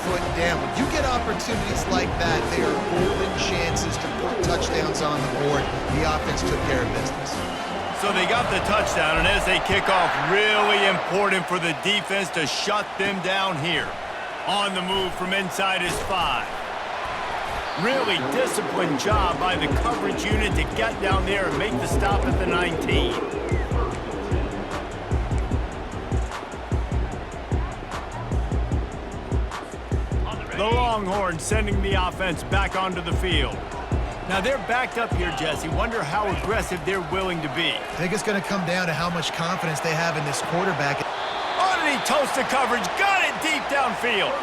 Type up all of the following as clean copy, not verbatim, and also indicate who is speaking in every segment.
Speaker 1: foot down. When you get opportunities like that, they are golden chances to put touchdowns on the board. The offense took care of business.
Speaker 2: So they got the touchdown, and as they kick off, really important for the defense to shut them down here. On the move from inside his 5. Really disciplined job by the coverage unit to get down there and make the stop at the 19. The Longhorns sending the offense back onto the field. Now they're backed up here, Jesse. Wonder how aggressive they're willing to be.
Speaker 1: I think it's going to come down to how much confidence they have in this quarterback.
Speaker 2: Underneath toasted coverage, got it deep downfield.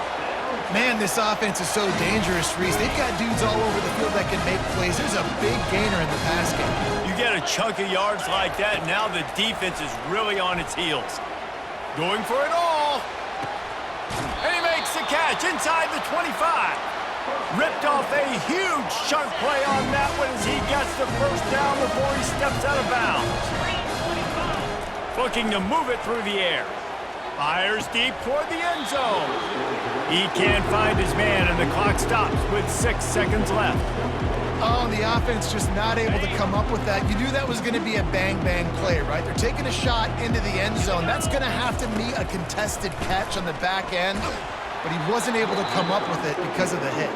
Speaker 1: Man, this offense is so dangerous, Reese. They've got dudes all over the field that can make plays. There's a big gainer in the pass game.
Speaker 2: You get a chunk of yards like that, now the defense is really on its heels. Going for it all. And he makes the catch inside the 25. Ripped off a huge chunk play on that one as he gets the first down before he steps out of bounds. Looking to move it through the air. Fires deep toward the end zone. He can't find his man, and the clock stops with 6 seconds left.
Speaker 1: Oh, the offense just not able to come up with that. You knew that was going to be a bang-bang play, right? They're taking a shot into the end zone. That's going to have to meet a contested catch on the back end, but he wasn't able to come up with it because of the hit.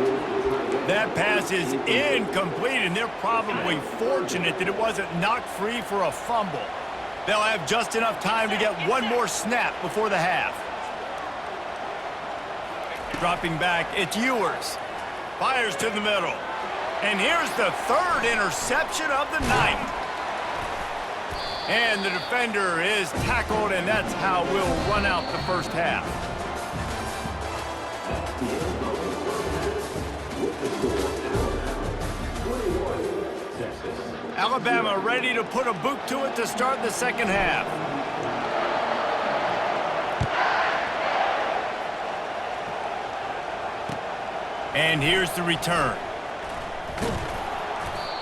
Speaker 2: That pass is incomplete, and they're probably fortunate that it wasn't knocked free for a fumble. They'll have just enough time to get one more snap before the half. Dropping back, it's Ewers. Fires to the middle. And here's the third interception of the night. And the defender is tackled, and that's how we'll run out the first half. Alabama ready to put a boot to it to start the second half. And here's the return.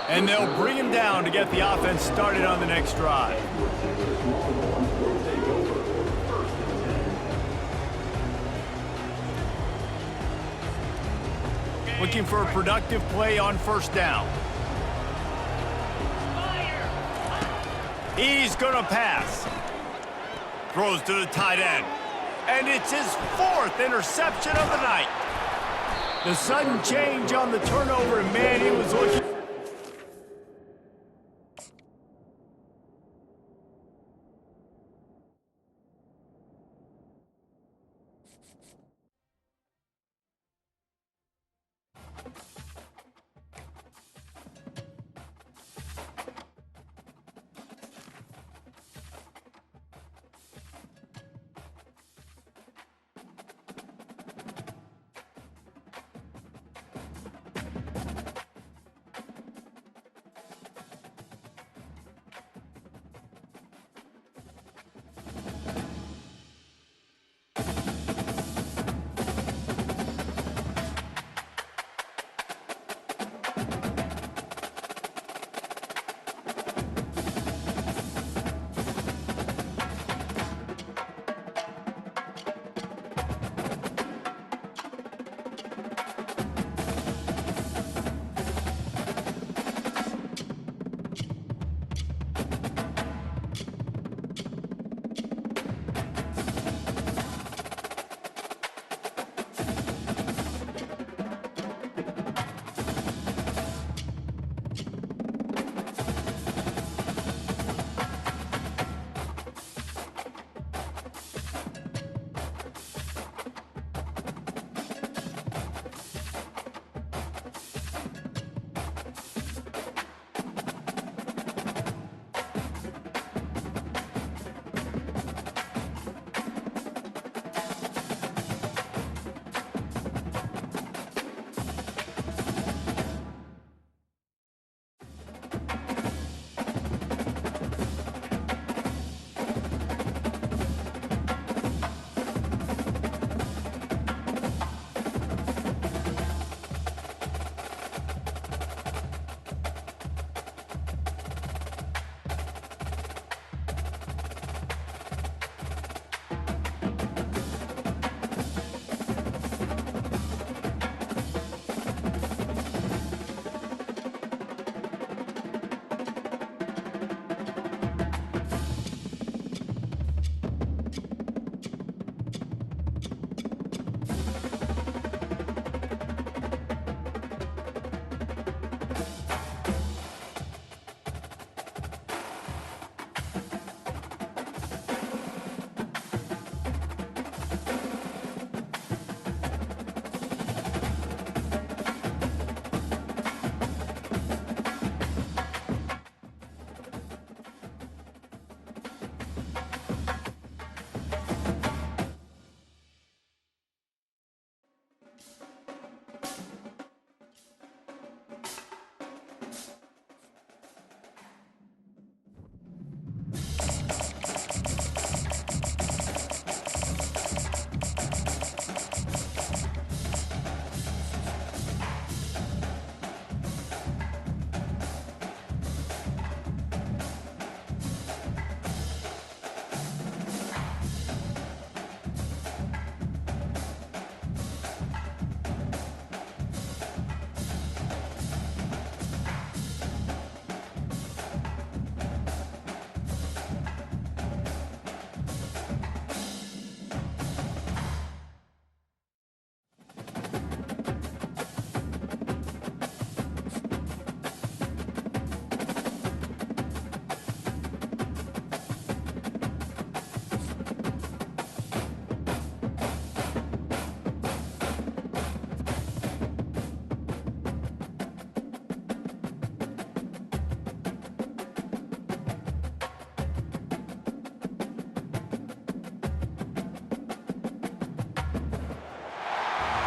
Speaker 2: And they'll bring him down to get the offense started on the next drive. Looking for a productive play on first down. He's going to pass. Throws to the tight end. And it's his 4th interception of the night. The sudden change on the turnover, and man, he was looking.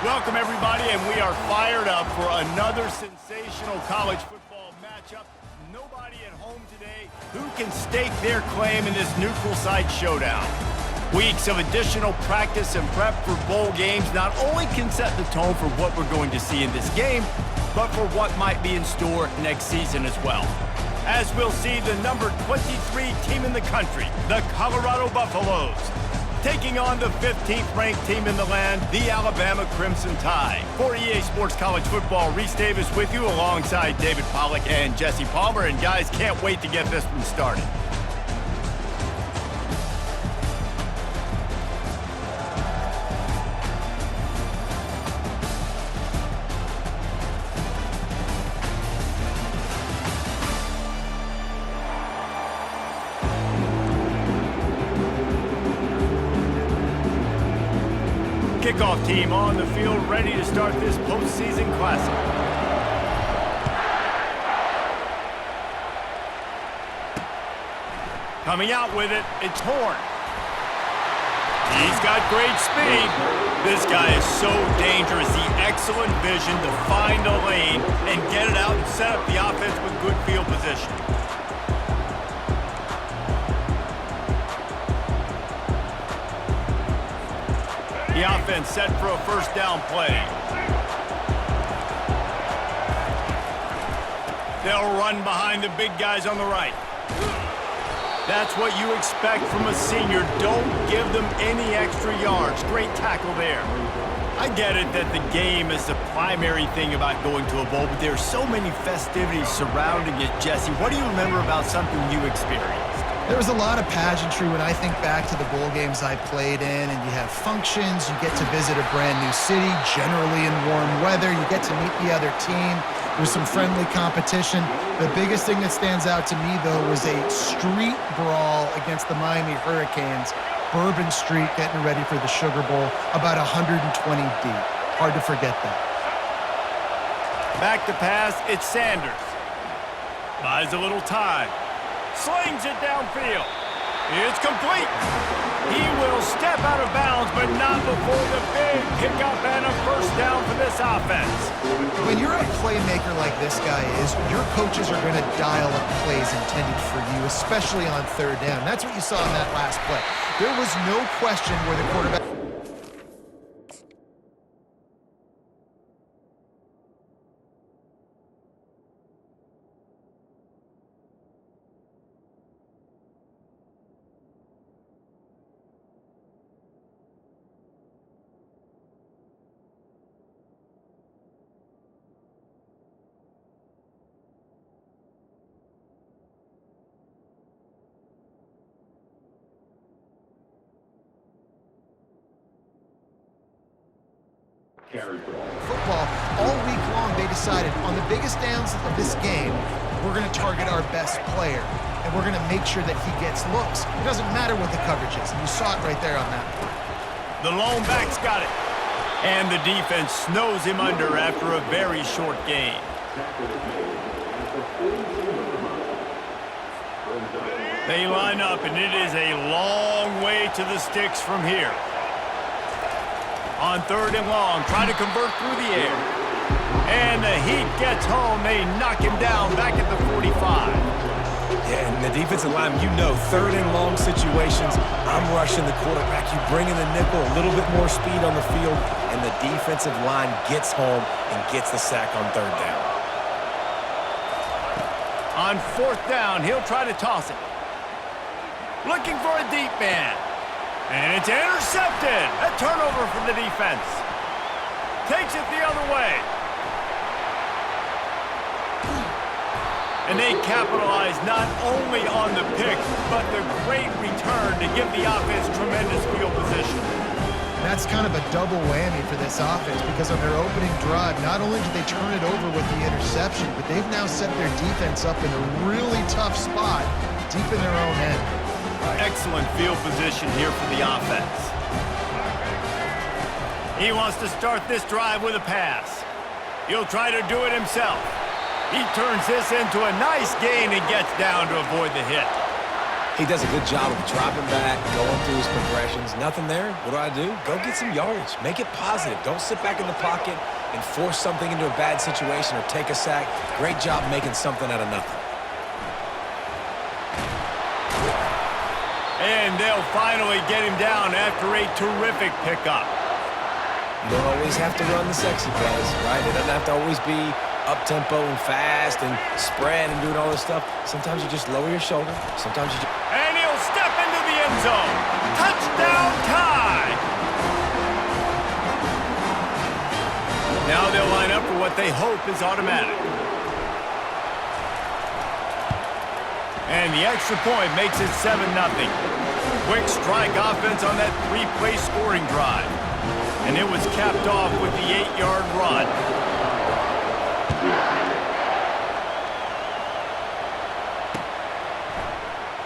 Speaker 2: Welcome, everybody, and we are fired up for another sensational college football matchup. Nobody at home today who can stake their claim in this neutral site showdown. Weeks of additional practice and prep for bowl games not only can set the tone for what we're going to see in this game, but for what might be in store next season as well. As we'll see the number 23 team in the country, the Colorado Buffaloes, taking on the 15th ranked team in the land, the Alabama Crimson Tide. For EA Sports College Football, Reese Davis with you alongside David Pollack and Jesse Palmer. And guys, can't wait to get this one started. Kickoff team on the field, ready to start this postseason classic. Coming out with it, it's Horn. He's got great speed. This guy is so dangerous. The excellent vision to find a lane and get it out and set up the offense with good field position. The offense set for a first down play. They'll run behind the big guys on the right. That's what you expect from a senior. Don't give them any extra yards. Great tackle there. I get it that the game is the primary thing about going to a bowl, but there are so many festivities surrounding it. Jesse, what do you remember about something you experienced?
Speaker 1: There was a lot of pageantry when I think back to the bowl games I played in, and you have functions, you get to visit a brand new city, generally in warm weather, you get to meet the other team, there's some friendly competition. The biggest thing that stands out to me, though, was a street brawl against the Miami Hurricanes, Bourbon Street getting ready for the Sugar Bowl, about 120 deep. Hard to forget that.
Speaker 2: Back to pass, it's Sanders. Buys a little time. Slings it downfield. It's complete. He will step out of bounds, but not before the big pickup and a first down for this offense.
Speaker 1: When you're a playmaker like this guy is, your coaches are going to dial up plays intended for you, especially on third down. That's what you saw in that last play. There was no question where the quarterback... Football, all week long they decided on the biggest downs of this game, we're going to target our best player, and we're going to make sure that he gets looks. It doesn't matter what the coverage is, and you saw it right there on that play.
Speaker 2: The lone back's got it, and the defense snows him under after a very short gain. They line up, and it is a long way to the sticks from here. On third and long, try to convert through the air. And the heat gets home. They knock him down back at the 45.
Speaker 3: Yeah, and the defensive line, you know, third and long situations, I'm rushing the quarterback. You bring in the nickel, a little bit more speed on the field, and the defensive line gets home and gets the sack on third down.
Speaker 2: On fourth down, he'll try to toss it. Looking for a deep man. And it's intercepted. A turnover from the defense. Takes it the other way. And they capitalize not only on the pick, but the great return to give the offense tremendous field position.
Speaker 1: That's kind of a double whammy for this offense, because on their opening drive, not only did they turn it over with the interception, but they've now set their defense up in a really tough spot deep in their own end.
Speaker 2: Excellent field position here for the offense. He wants to start this drive with a pass. He'll try to do it himself. He turns this into a nice gain and gets down to avoid the hit.
Speaker 3: He does a good job of dropping back, going through his progressions. Nothing there. What do? Go get some yardage. Make it positive. Don't sit back in the pocket and force something into a bad situation or take a sack. Great job making something out of nothing.
Speaker 2: And they'll finally get him down after a terrific pickup.
Speaker 3: You don't always have to run the sexy plays, right? It doesn't have to always be up-tempo and fast and spread and doing all this stuff. Sometimes you just lower your shoulder. Sometimes you just...
Speaker 2: And he'll step into the end zone. Touchdown tie! Now they'll line up for what they hope is automatic. And the extra point makes it 7-0. Quick strike offense on that 3-play scoring drive. And it was capped off with the 8-yard run.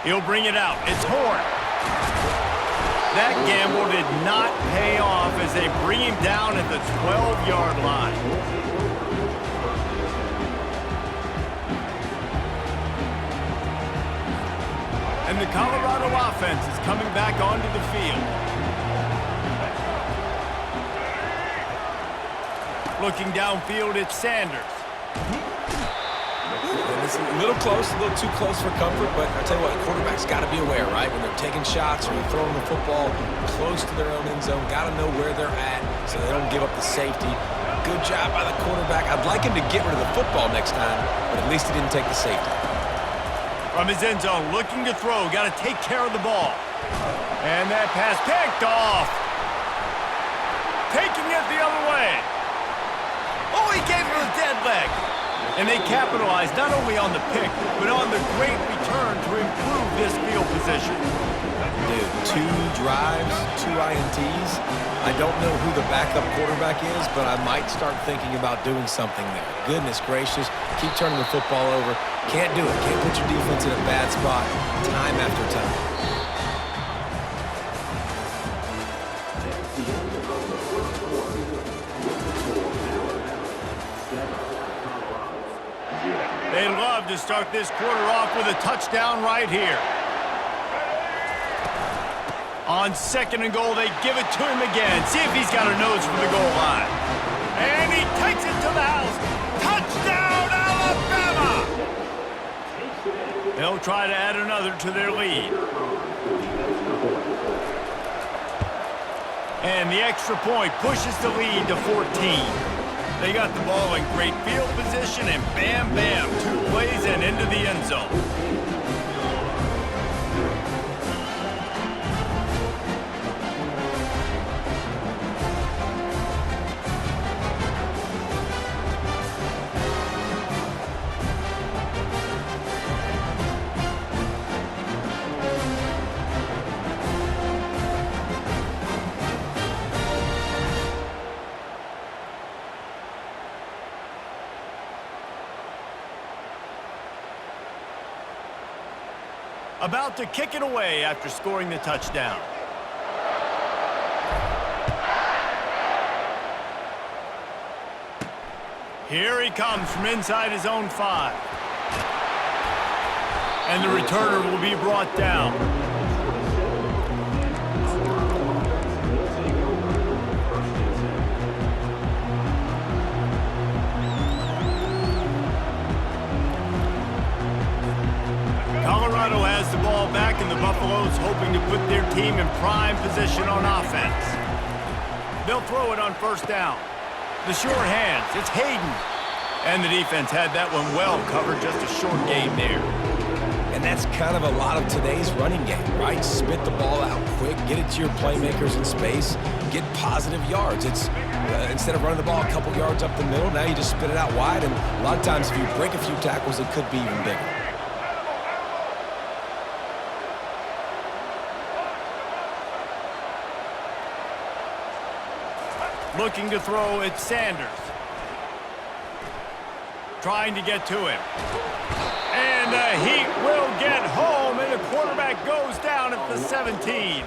Speaker 2: He'll bring it out. It's Horn. That gamble did not pay off as they bring him down at the 12-yard line. And the Colorado offense is coming back onto the field. Looking downfield, it's Sanders.
Speaker 3: It's a little close, a little too close for comfort, but I tell you what, the quarterback's got to be aware, right? When they're taking shots or they're throwing the football close to their own end zone, got to know where they're at so they don't give up the safety. Good job by the quarterback. I'd like him to get rid of the football next time, but at least he didn't take the safety.
Speaker 2: From his end zone, looking to throw, got to take care of the ball. And that pass picked off. Taking it the other way. Oh, he gave him a dead leg. And they capitalized not only on the pick, but on the great return to improve this field position.
Speaker 3: Dude, 2 drives, 2 INTs. I don't know who the backup quarterback is, but I might start thinking about doing something there. Goodness gracious, keep turning the football over. Can't do it. Can't put your defense in a bad spot time after time.
Speaker 2: They love to start this quarter off with a touchdown right here. On 2nd and goal, they give it to him again. See if he's got a nose for the goal line. And he takes it to the house. Touchdown, Alabama! They'll try to add another to their lead. And the extra point pushes the lead to 14. They got the ball in great field position, and bam, bam, 2 plays and into the end zone. About to kick it away after scoring the touchdown. Here he comes from inside his own 5. And the returner will be brought down. Colorado has the ball back, and the Buffaloes hoping to put their team in prime position on offense. They'll throw it on 1st down. The sure hands, it's Hayden. And the defense had that one well covered, just a short gain there.
Speaker 3: And that's kind of a lot of today's running game, right? Spit the ball out quick, get it to your playmakers in space, get positive yards. It's instead of running the ball a couple yards up the middle, now you just spit it out wide, and a lot of times if you break a few tackles, it could be even bigger.
Speaker 2: Looking to throw, it's Sanders. Trying to get to him. And the Heat will get home, and the quarterback goes down at the 17.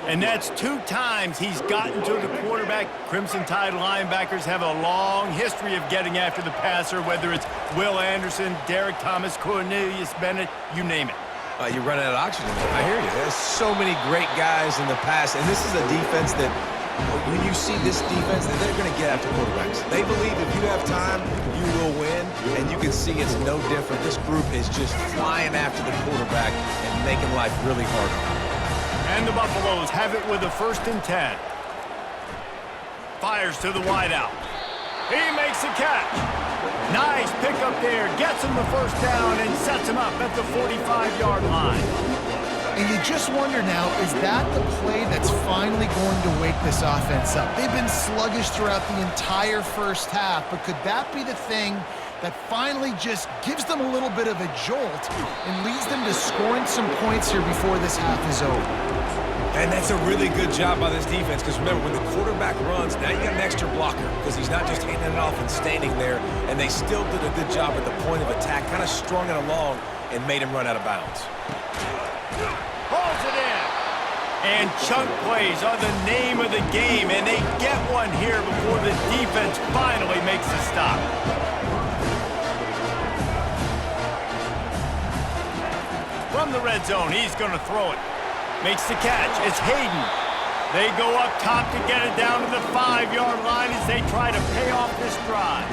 Speaker 2: And that's 2 times he's gotten to the quarterback. Crimson Tide linebackers have a long history of getting after the passer, whether it's Will Anderson, Derek Thomas, Cornelius Bennett, you name it.
Speaker 3: You're running out of oxygen. I hear you. There's so many great guys in the past, and this is a defense that when you see this defense, they're going to get after quarterbacks. They believe if you have time, you will win, and you can see it's no different. This group is just flying after the quarterback and making life really hard.
Speaker 2: And the Buffaloes have it with a 1st and 10. Fires to the wideout. He makes the catch. Nice pickup there. Gets him the 1st down and sets him up at the 45-yard line.
Speaker 1: And you just wonder now, is that the play that's finally going to wake this offense up? They've been sluggish throughout the entire first half, but could that be the thing that finally just gives them a little bit of a jolt and leads them to scoring some points here before this half is over?
Speaker 3: And that's a really good job by this defense because remember, when the quarterback runs, now you got an extra blocker because he's not just handing it off and standing there, and they still did a good job at the point of attack, kind of strung it along and made him run out of bounds.
Speaker 2: Pulls it in. And chunk plays are the name of the game, and they get one here before the defense finally makes a stop. From the red zone, he's going to throw it. Makes the catch. It's Hayden. They go up top to get it down to the 5-yard line as they try to pay off this drive.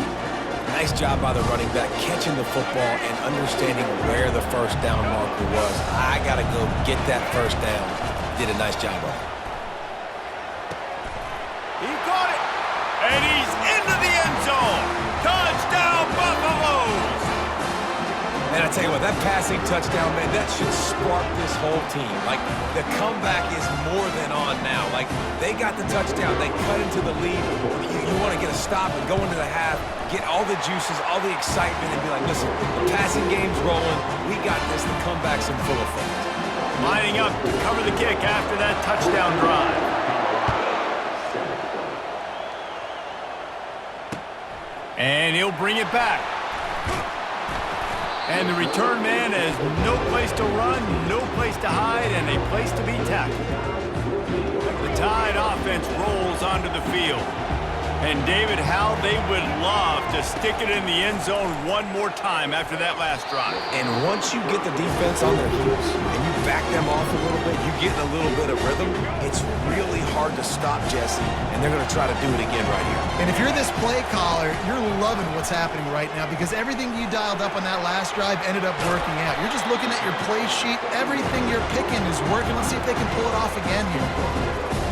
Speaker 3: Nice job by the running back catching the football and understanding where the 1st down marker was. I got to go get that 1st down. Did a nice job of it.
Speaker 2: He got it. And he's into the end zone. Touchdown, Buffaloes.
Speaker 3: And I tell you what, that passing touchdown, man, that should spark this whole team. Like, the comeback is more than on now. Like, they got the touchdown. They cut into the lead. You want to get a stop and go into the half, get all the juices, all the excitement, and be like, listen, the passing game's rolling. We got this. The comeback's in full effect.
Speaker 2: Lining up to cover the kick after that touchdown drive. And he'll bring it back. And the return man has no place to run, no place to hide, and a place to be tackled. The Tide offense rolls onto the field. And David, how they would love to stick it in the end zone one more time after that last drive.
Speaker 3: And once you get the defense on their heels and you back them off a little bit, you get in a little bit of rhythm, it's really hard to stop Jesse, and they're going to try to do it again right here.
Speaker 1: And if you're this play caller, you're loving what's happening right now because everything you dialed up on that last drive ended up working out. You're just looking at your play sheet. Everything you're picking is working. Let's see if they can pull it off again here.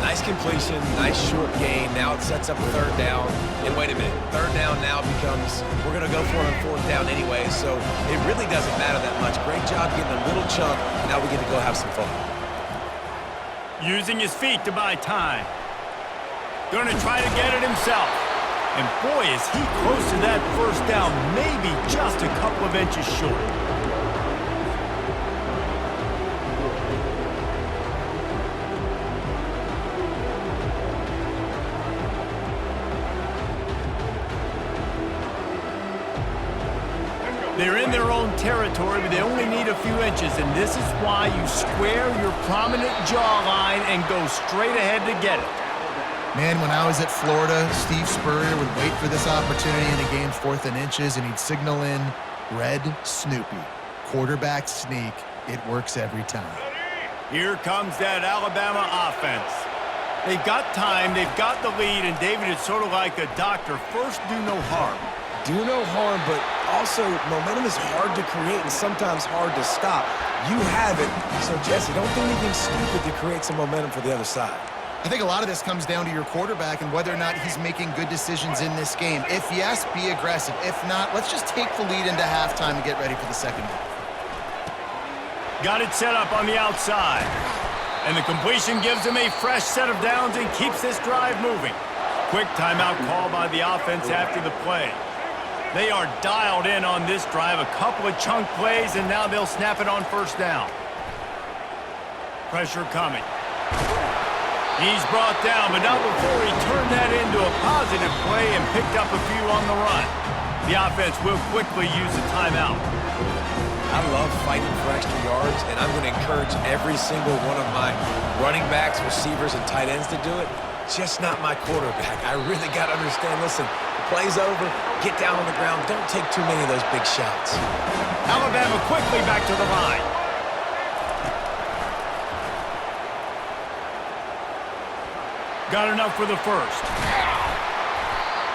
Speaker 3: Nice completion, nice short gain. Now it sets up a 3rd down. And wait a minute, 3rd down now becomes, we're going to go for it on 4th down anyway, so it really doesn't matter that much. Great job getting a little chunk. Now we get to go have some fun.
Speaker 2: Using his feet to buy time. Going to try to get it himself. And boy, is he close to that 1st down, maybe just a couple of inches short. They're in their own territory, but they only need a few inches, and this is why you square your prominent jawline and go straight ahead to get it.
Speaker 1: Man, when I was at Florida, Steve Spurrier would wait for this opportunity in a game 4th and inches, and he'd signal in Red Snoopy. Quarterback sneak. It works every time.
Speaker 2: Here comes that Alabama offense. They've got time, they've got the lead, and David is sort of like a doctor. First, do no harm.
Speaker 3: Do no harm, but also momentum is hard to create and sometimes hard to stop. You have it, so Jesse, don't do anything stupid to create some momentum for the other side.
Speaker 1: I think a lot of this comes down to your quarterback and whether or not he's making good decisions in this game. If yes, be aggressive. If not, let's just take the lead into halftime and get ready for the second half.
Speaker 2: Got it set up on the outside. And the completion gives him a fresh set of downs and keeps this drive moving. Quick timeout call by the offense after the play. They are dialed in on this drive, a couple of chunk plays, and now they'll snap it on 1st down. Pressure coming. He's brought down, but not before he turned that into a positive play and picked up a few on the run. The offense will quickly use a timeout.
Speaker 3: I love fighting for extra yards, and I'm going to encourage every single one of my running backs, receivers, and tight ends to do it. Just not my quarterback. I really got to understand, listen, the play's over, get down on the ground, don't take too many of those big shots.
Speaker 2: Alabama quickly back to the line. Got enough for the first.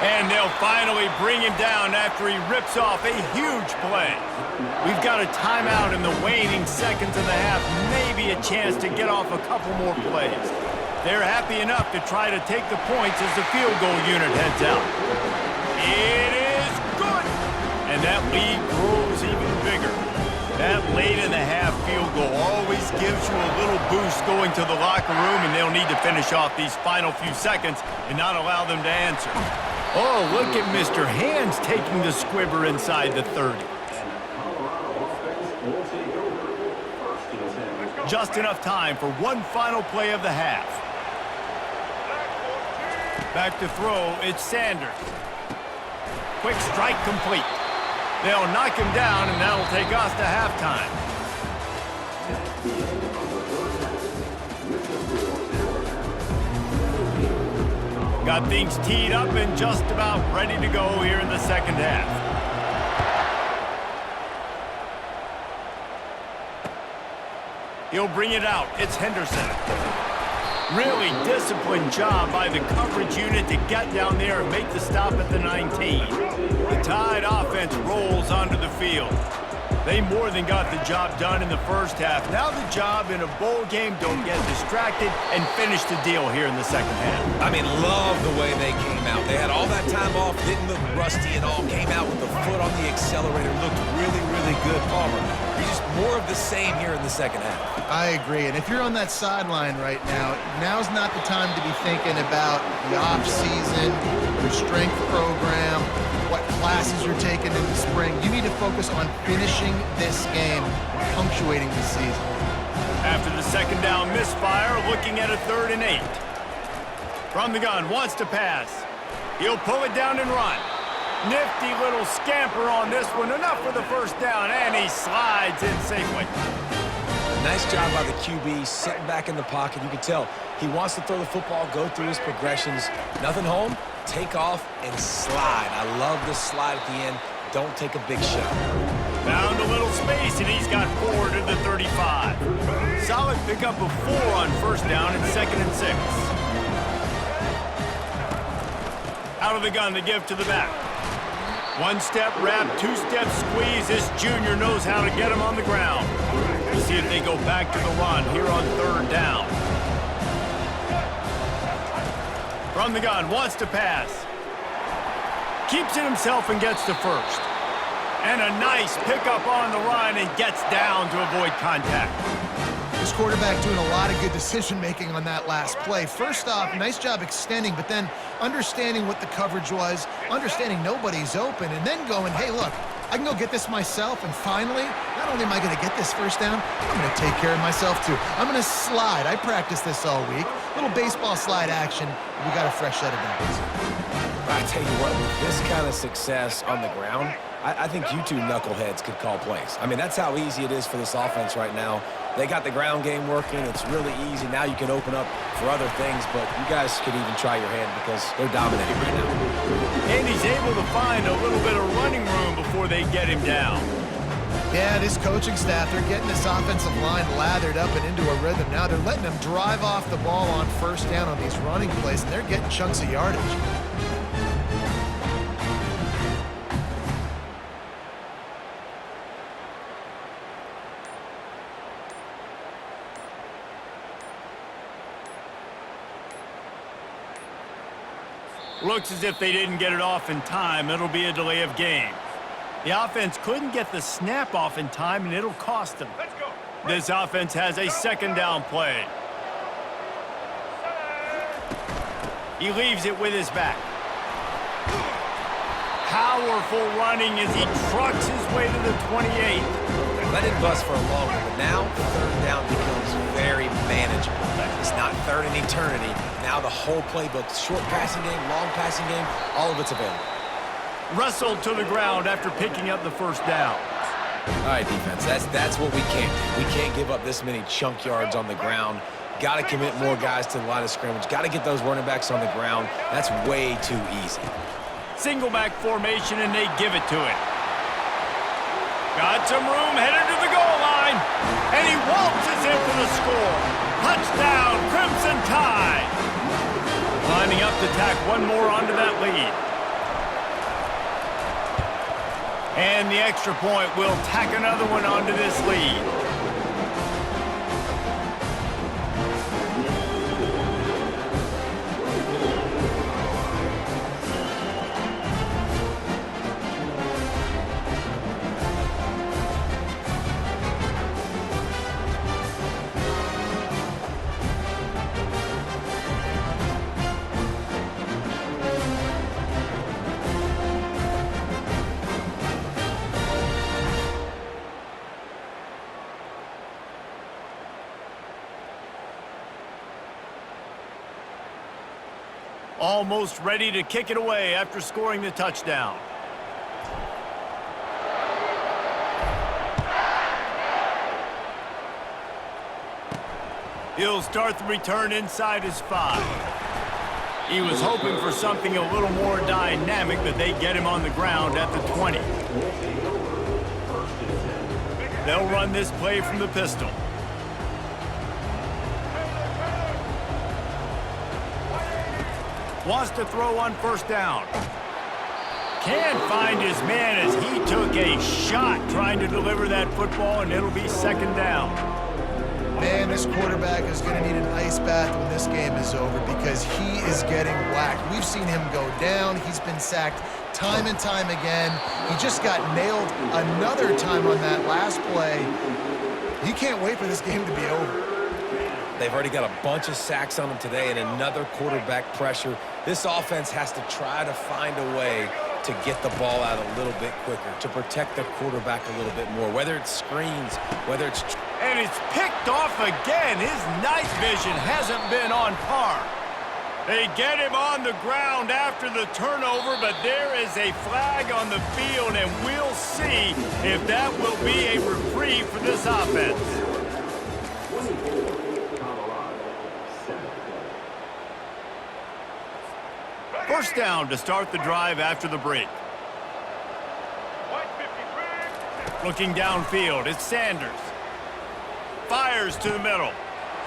Speaker 2: And they'll finally bring him down after he rips off a huge play. We've got a timeout in the waning seconds of the half, maybe a chance to get off a couple more plays. They're happy enough to try to take the points as the field goal unit heads out. It is good! And that lead grows even bigger. That late-in-the-half field goal always gives you a little boost going to the locker room, and they'll need to finish off these final few seconds and not allow them to answer. Oh, look at Mr. Hands taking the squibber inside the 30. Just enough time for one final play of the half. Back to throw, it's Sanders. Quick strike complete. They'll knock him down, and that'll take us to halftime. Got things teed up and just about ready to go here in the second half. He'll bring it out. It's Henderson. Really disciplined job by the coverage unit to get down there and make the stop at the 19. The Tide offense rolls onto the field. They more than got the job done in the first half. Now the job in a bowl game, don't get distracted and finish the deal here in the second half.
Speaker 3: I mean, love the way they came out. They had all that time off, didn't look rusty at all, came out with the foot on the accelerator, looked really, really good. Palmer, you're just more of the same here in the second half.
Speaker 1: I agree, and if you're on that sideline right now, now's not the time to be thinking about the off-season, your strength program, what classes you're taking in the spring. You need to focus on finishing this game and punctuating the season.
Speaker 2: After the second down misfire, looking at a 3rd and 8. From the gun, wants to pass. He'll pull it down and run. Nifty little scamper on this one, enough for the first down, and he slides in safely.
Speaker 3: Nice job by the QB, sitting back in the pocket. You can tell he wants to throw the football, go through his progressions. Nothing home, take off, and slide. I love this slide at the end. Don't take a big shot.
Speaker 2: Found a little space, and he's got 4 to the 35. Solid pickup of 4 on first down and 2nd and 6. Out of the gun, the give to the back. One-step wrap, two-step squeeze. This junior knows how to get him on the ground. We'll see if they go back to the run here on 3rd down. From the gun, wants to pass. Keeps it himself and gets to first. And a nice pickup on the run and gets down to avoid contact.
Speaker 1: This quarterback doing a lot of good decision-making on that last play. First off, nice job extending, but then understanding what the coverage was, understanding nobody's open, and then going, hey, look, I can go get this myself, and finally, not only am I going to get this first down, I'm going to take care of myself too. I'm going to slide. I practiced this all week. Little baseball slide action. We got a fresh set of downs.
Speaker 3: I tell you what, with this kind of success on the ground, I think you two knuckleheads could call plays. I mean, that's how easy it is for this offense right now. They got the ground game working. It's really easy. Now you can open up for other things, but you guys could even try your hand because they're dominating right now.
Speaker 2: And he's able to find a little bit of running room before they get him down.
Speaker 1: Yeah, this coaching staff, they're getting this offensive line lathered up and into a rhythm. Now they're letting them drive off the ball on first down on these running plays, and they're getting chunks of yardage.
Speaker 2: Looks as if they didn't get it off in time. It'll be a delay of game. The offense couldn't get the snap off in time, and it'll cost them. This offense has a 2nd down play. He leaves it with his back. Powerful running as he trucks his way to the 28.
Speaker 3: Let it bust for a long one, but now 3rd down becomes very manageable. It's not 3rd and eternity. Now the whole playbook, short passing game, long passing game, all of it's available.
Speaker 2: Wrestled to the ground after picking up the first down.
Speaker 3: All right, defense, that's what we can't do. We can't give up this many chunk yards on the ground. Got to commit more guys to the line of scrimmage. Got to get those running backs on the ground. That's way too easy.
Speaker 2: Single back formation, and they give it to it. Got some room, headed to the goal line, and he waltzes in for the score. Touchdown, Crimson Tide. lining up to tack one more onto that lead. And the extra point will tack another one onto this lead. Almost ready to kick it away after scoring the touchdown. He'll start the return inside his 5. He was hoping for something a little more dynamic, but they get him on the ground at the 20. They'll run this play from the pistol. Wants to throw on first down. Can't find his man as he took a shot trying to deliver that football, and it'll be second down.
Speaker 1: Man, this quarterback is going to need an ice bath when this game is over because he is getting whacked. We've seen him go down. He's been sacked time and time again. He just got nailed another time on that last play. He can't wait for this game to be over.
Speaker 3: They've already got a bunch of sacks on them today and another quarterback pressure. This offense has to try to find a way to get the ball out a little bit quicker, to protect the quarterback a little bit more, whether it's screens, whether it's...
Speaker 2: And it's picked off again. His night vision hasn't been on par. They get him on the ground after the turnover, but there is a flag on the field, and we'll see if that will be a reprieve for this offense. First down to start the drive after the break. Looking downfield, it's Sanders. Fires to the middle.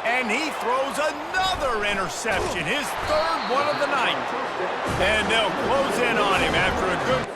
Speaker 2: And he throws another interception, his third one of the night. And they'll close in on him after a good